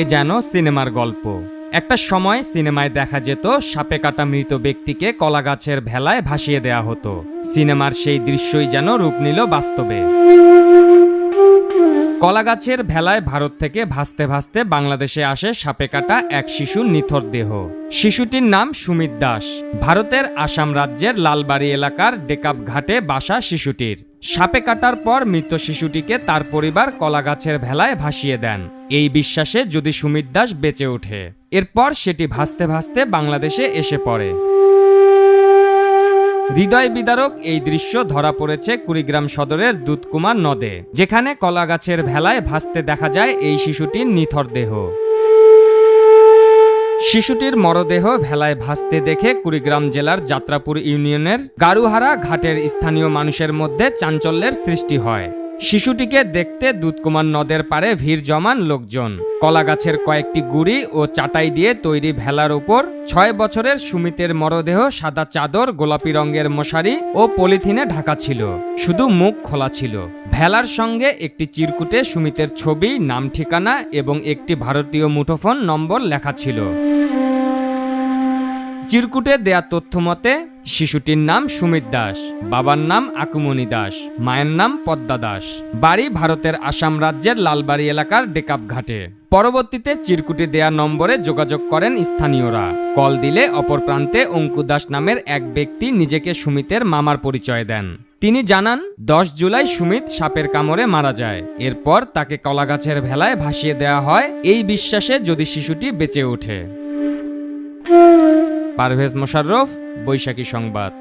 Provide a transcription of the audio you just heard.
এ যেন সিনেমার গল্প। একটা সময় সিনেমায় দেখা যেত সাপে কাটা মৃত ব্যক্তিকে কলাগাছের ভেলায় ভাসিয়ে দেয়া হতো। সিনেমার সেই দৃশ্যই যেন রূপ নিল বাস্তবে। কলাগাছের ভেলায় ভারত থেকে ভাসতে ভাসতে বাংলাদেশে আসে সাপে কাটা এক শিশুর নিথর দেহ। শিশুটির নাম সুমিত দাস। ভারতের আসাম রাজ্যের লালবাড়ি এলাকার ডেকাব ঘাটে বাসা শিশুটির। সাপে কাটার পর মৃত শিশুটিকে তার পরিবার কলাগাছের ভেলায় ভাসিয়ে দেন, এই বিশ্বাসে যদি সুমিত দাস বেঁচে ওঠে। এরপর সেটি ভাসতে ভাসতে বাংলাদেশে এসে পড়ে। হৃদয় বিদারক এই দৃশ্য ধরা পড়েছে কুড়িগ্রাম সদরের দুধকুমার নদে, যেখানে কলাগাছের ভেলায় ভাসতে দেখা যায় এই শিশুটির নিথর দেহ। শিশুটির মরদেহ ভেলায় ভাসতে দেখে কুড়িগ্রাম জেলার যাত্রাপুর ইউনিয়নের গারুহারা ঘাটের স্থানীয় মানুষের মধ্যে চাঞ্চল্যের সৃষ্টি হয়। শিশুটিকে দেখতে দুধকুমার নদের পাড়ে ভিড় জমান লোকজন। কলাগাছের কয়েকটি গুড়ি ও চাটাই দিয়ে তৈরি ভেলার উপর 6 বছরের সুমিতের মরদেহ সাদা চাদর, গোলাপি রঙের মশারি ও পলিথিনে ঢাকা ছিল, শুধু মুখ খোলা ছিল। ভেলার সঙ্গে একটি চিরকুটে সুমিতের ছবি, নাম, ঠিকানা এবং একটি ভারতীয় মুঠোফোন নম্বর লেখা ছিল। চিরকুটে দেয়া তথ্য মতে শিশুটির নাম সুমিত দাস, বাবার নাম আকুমনি দাস, মায়ের নাম পদ্মা দাস, বাড়ি ভারতের আসাম রাজ্যের লালবাড়ি এলাকার ডেকাব ঘাটে। পরবর্তীতে চিরকুটে দেয়া নম্বরে যোগাযোগ করেন স্থানীয়রা। কল দিলে অপর প্রান্তে অঙ্কু দাস নামের এক ব্যক্তি নিজেকে সুমিতের মামার পরিচয় দেন। তিনি জানান 10 জুলাই সুমিত সাপের কামড়ে মারা যায়। এরপর তাকে কলাগাছের ভেলায় ভাসিয়ে দেওয়া হয় এই বিশ্বাসে যদি শিশুটি বেঁচে ওঠে। পারভেজ মোশাররফ, বৈশাখী সংবাদ।